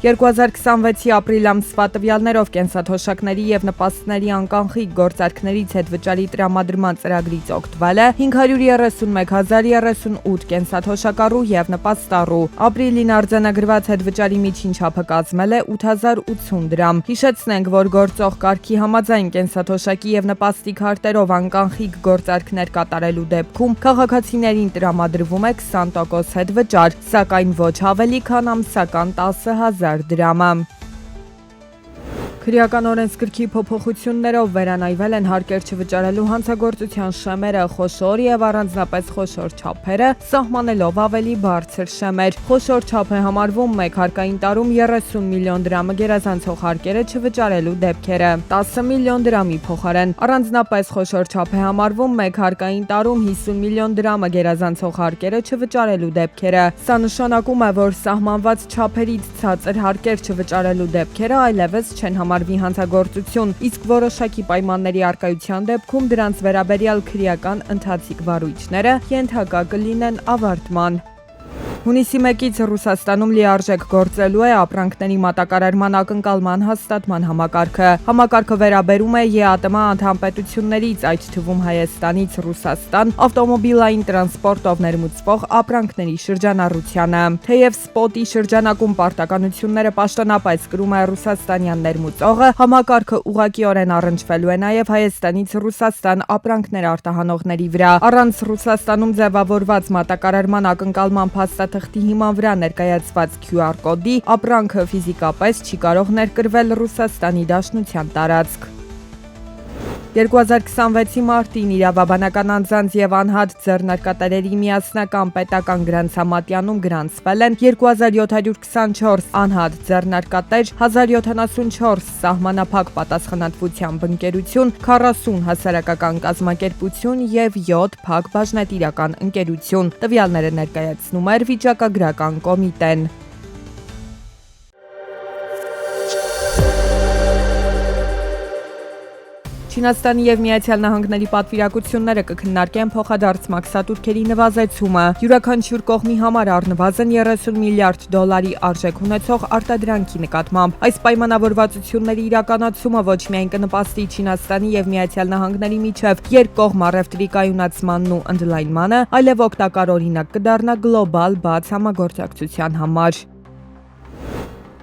2026-ի ապրիլ ամսվա տվյալներով կենսաթոշակների եւ նպաստների անկանխիկ գործարքներից հետվճարի տրամադրման ծրագրից օգտվել է 531,038 կենսաթոշակառու եւ նպաստառու։ Ապրիլին արձանագրված հետվճարի միջին չափը կազմել է 8080 դրամ։ Հիշեցնենք, որ գործող կարգի համաձայն կենսաթոշակի եւ նպաստի քարտերով անկանխիկ գործարքներ կատարելու դեպքում քաղաքացիներին տրամադրվում է 20% հետվճար, սակայն ոչ ավելի քան ամսական 10,000 դրամը։ Քրեական օրենսգրքի փոփոխություններով վերանայվել են հարկեր չվճարելու հանցագործության շեմերը, խոշոր եւ առանձնապես խոշոր չափերը, սահմանելով ավելի բարձր շեմեր։ Խոշոր չափ է համարվում 1 հարկային տարում 30 միլիոն դրամը գերազանցող հարկերը չվճարելու դեպքերը 10 միլիոն դրամի փոխարեն։ Առանձնապես խոշոր չափ է համարվում 1 հարկային տարում 50 միլիոն դրամը գերազանցող հարկերը չվճարելու դեպքերը։ Սա նշանակում է, որ սահմանված չափերից ցածր հարկեր չվճարելու դեպքերը այլևս չեն համարվի հանցագործություն, իսկ որոշակի պայմանների առկայության դեպքում դրանց վերաբերյալ քրեական ընթացիկ վարույթները ենթակա կլինեն ավարտման։ Հունիսի 1-ից Ռուսաստանում լիարժեք գործելու է ապրանքների մատակարարման ակնկալման հաստատման համակարգը։ Համակարգը վերաբերում է ԵԱՏՄ անդամ պետություններից, այդ թվում Հայաստանից Ռուսաստան, ավտոմոբիլային տրանսպորտով ներմուծվող ապրանքների շրջանառությանը։ Թեև սպոտի շրջանակում պարտականությունները պաշտոնապես կրում է ռուսաստանյան ներմուծողը, համակարգը ուղղակիորեն առնչվելու է նաև Հայաստանից Ռուսաստան ապրանքներ արտահանողների վրա։ Առանց Ռուսաստանում ձևավորված մատակարարման ակնկալման փաստաթղթի հիման վրա ներկայացված QR կոդի ապրանքը ֆիզիկապես չի կարող ներկրվել Ռուսաստանի Դաշնության տարածք։ 2026-ի մարտին իրավաբանական անձանց եւ անհատ ձեռնարկատերերի միասնական պետական գրանցամատյանում գրանցվել են 2724 անհատ ձեռնարկատեր, 1074 սահմանափակ պատասխանատվությամբ ընկերություն, 40 հասարակական կազմակերպություն եւ 7 փակ բաժնետիրական ընկերություն։ Տվյալները ներկայացնում էր վիճակագրական կոմիտեն։ Չինաստանի եւ Միացյալ Նահանգների պատվիրակությունները կքննարկեն փոխադարձ մաքսատուրքերի նվազեցումը։ Յուրաքանչյուր կողմի համար առնվազն 30 միլիարդ դոլարի արժեք ունեցող արտադրանքի նկատմամբ։ Այս պայմանավորվածությունների իրականացումը ոչ միայն կնպաստի Չինաստանի եւ Միացյալ Նահանգների միջև երկկողմ առևտրի կայունացմանն ու ընդլայնմանը, այլև օգտակար օրինակ կդառնա գլոբալ բաց համագործակցության համար։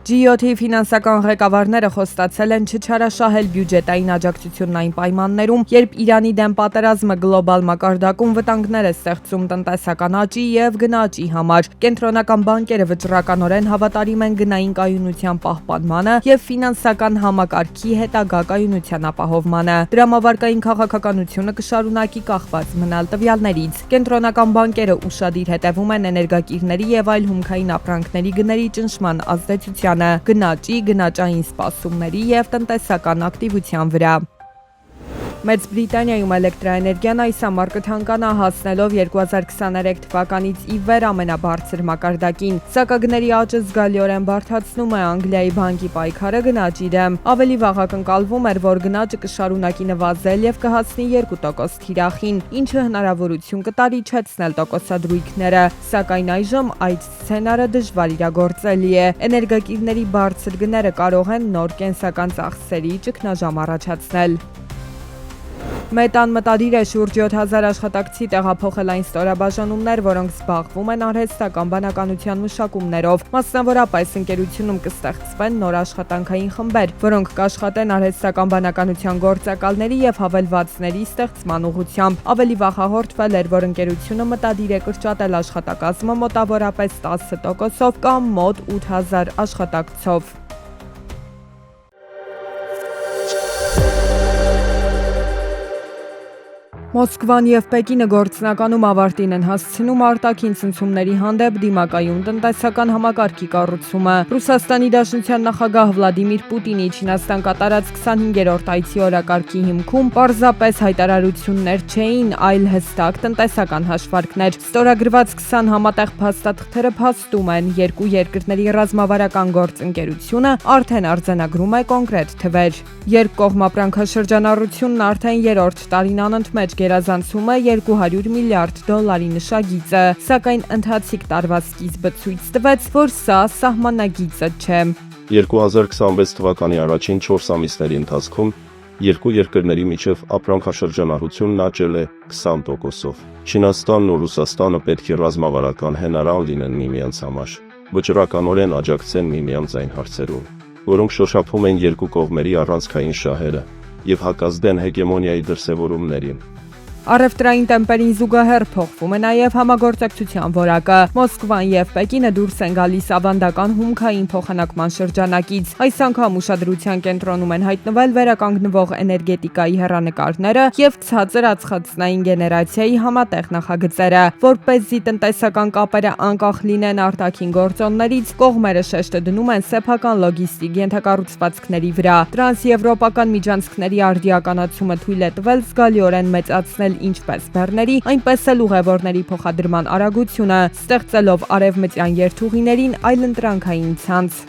G7-ի ֆինանսական ղեկավարները խոստացել են չչարաշահել բյուջետային աջակցությունն այն պայմաններում, երբ Իրանի դեմ պատերազմը գլոբալ մակարդակում վտանգներ է ստեղծում տնտեսական աճի եւ գնաճի համար։ Կենտրոնական բանկերը վճռականորեն հավատարիմ են գնային կայունության պահպանմանը եւ ֆինանսական համակարգի հետագա կայունության ապահովմանը։ Դրամավարկային քաղաքականությունը կշարունակի կախված մնալ տվյալներից։ Կենտրոնական բանկերը ուշադիր հետևում են էներգակիրների եւ այլ հումքային ապրանքների գների ճնշման ազդեցությանը, գնաճի, գնաճային սպասումների եւ տնտեսական ակտիվության վրա։ Մեծ Բրիտանիայում էլեկտրաէներգիան այս ամառ կթանկանա, հասնելով 2023 թվականից ի վեր ամենաբարձր մակարդակին։ Սակագների աճը զգալիորեն բարդացնում է Անգլիայի բանկի պայքարը գնաճի դեմ։ Ավելի վաղ ակնկալվում էր, որ գնաճը կշարունակի նվազել եւ կհասնի 2% թիրախին, ինչը հնարավորություն կտար իջեցնել տոկոսադրույքները, սակայն այժմ այդ սցենարը դժվար իրագործելի է։ Էներգակիրների բարձր գները կարող են նոր կենսական ծախսերի ճգնաժամ առաջացնել։ Մետան մտադիր է շուրջ 7000 աշխատակցի տեղափոխել այն ստորաբաժանումներ, որոնք զբաղվում են արհեստական բանականության մշակումներով։ Մասնավորապես ընկերությունում կստեղծվեն նոր աշխատանքային խմբեր, որոնք կաշխատեն արհեստական բանականության գործակալների եւ հավելվածների ստեղծման ուղղությամբ։ Ավելի վաղ հաղորդվել էր, որ ընկերությունը մտադիր է կրճատել աշխատակազմը մոտավորապես 10%-ով կամ մոտ 8000 աշխատակցով։ Մոսկվան եւ Պեկինը գործնականում ավարտին են հասցնում արտաքին ցնցումների հանդեպ դիմակայուն տնտեսական համակարգի կառուցումը։ Ռուսաստանի Դաշնության նախագահ Վլադիմիր Պուտինի Չինաստան կատարած 25-րդ այցի օրակարգի հիմքում պարզապես հայտարարություններ չէին, այլ հստակ տնտեսական հաշվարկներ։ Ստորագրված 20 համատեղ փաստաթղթերը փաստում են, երկու երկրների ռազմավարական գործընկերությունը արդեն արձանագրում է կոնկրետ թվեր։ Երկկողմ ապրանքաշրջանառությունն արդեն երրորդ տարին անընդմեջ գերազանցում է 200 միլիարդ դոլարի նշագիծը, սակայն ընթացիկ տարվա սկիզբը ցույց տվեց, որ սա սահմանագիծը չէ։ 2026 թվականի առաջին 4 ամիսների ընթացքում երկու երկրների միջև ապրանքաշրջանառությունն աճել է 20%-ով։ Չինաստանն ու Ռուսաստանը պետք է ռազմավարական հենարան լինեն միմյանց համար, վճռականորեն աջակցեն միմյանց այն հարցերում, որոնք շոշափում են երկու կողմերի առանցքային շահերը եւ հակազդեն հեգեմոնիայի դրսևորումներին։ Առևտրային տեմպերին զուգահեռ փոխվում է նաև համագործակցության որակը։ Մոսկվան եւ Պեկինը դուրս են գալիս ավանդական հումքային փոխանակման շրջանակից։ Այս անգամ ուշադրության կենտրոնում են հայտնվել վերականգնվող էներգետիկայի հեռանկարները եւ ցածր ածխածնային գեներացիայի համատեղ նախագծերը, որպեսզի տնտեսական կապերը անկախ լինեն արտաքին գործոններից, կողմերը շեշտը դնում են սեփական լոգիստիկ ենթակառուցվածքների վրա։ Տրանսեվրոպական միջանցքների արդիականացումը թույլ է տվել զգալիորեն մեծացնել ինչպես բեռների, այնպես էլ ուղևորների փոխադրման արագությունը, ստեղծելով արևմտյան երթուղիներին այլընտրանքային ցանց։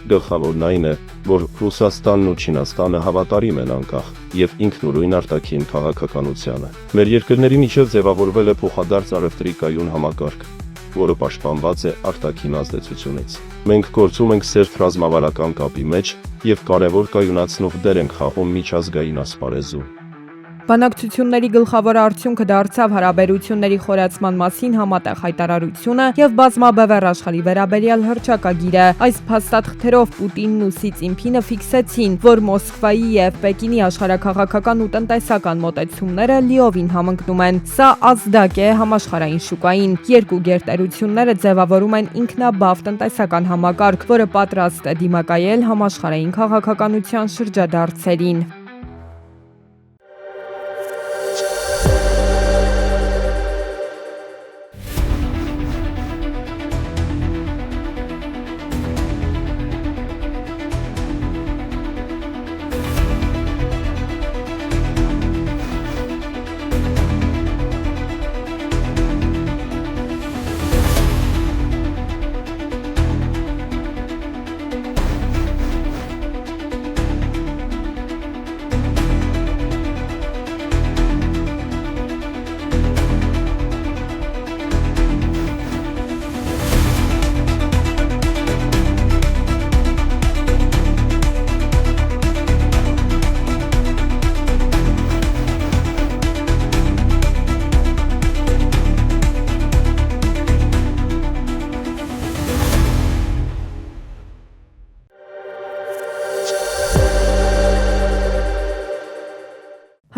Գլխավորն այն է, որ Ռուսաստանն ու Չինաստանը հավատարիմ են անկախ եւ ինքնուրույն արտաքին քաղաքականությանը։ Մեր երկրների միջև ձևավորվել է փոխադարձ առևտրի կայուն համակարգ, որը պաշտպանված է արտաքին ազդեցությունից։ Մենք գործում ենք սերտ ռազմավարական կապի մեջ եւ կարևոր կայունացնող դեր ենք խաղում միջազգային ասպարեզում։ Բանակցությունների գլխավոր արդյունքը դարձավ հարաբերությունների խորացման մասին համատեղ հայտարարությունը եւ բազմաբևեռ աշխարհի վերաբերյալ հռչակագիրը։ Այս փաստաթղթերով Պուտինն ու Սի Ցինփինը ֆիքսեցին, որ Մոսկվայի եւ Պեկինի աշխարհաքաղաքական ու տնտեսական մոտեցումները լիովին համընկնում են։ Սա ազդակ է համաշխարհային շուկային։ Երկու գերտերությունները ձևավորում են ինքնաբավ տնտեսական համակարգ, որը պատրաստ է դիմակայել համաշխարհային քաղաքականության շրջադարձերին։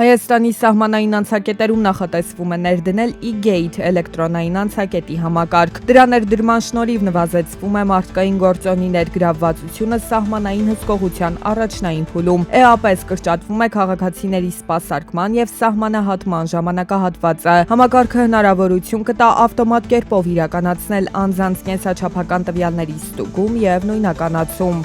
Հայաստանի սահմանային անցակետերում նախատեսվում է ներդնել e-Gate էլեկտրոնային անցակետի համակարգ։ Դրա ներդրման շնորհիվ նվազեցվում է մարդկային գործոնի ներգրավվածությունը սահմանային հսկողության առաջնային փուլում։ Էապես կրճատվում է քաղաքացիների սպասարկման եւ սահմանահատման ժամանակահատվածը։ Համակարգը հնարավորություն կտա ավտոմատ կերպով իրականացնել անձանց կենսաչափական տվյալների ստուգում եւ նույնականացում։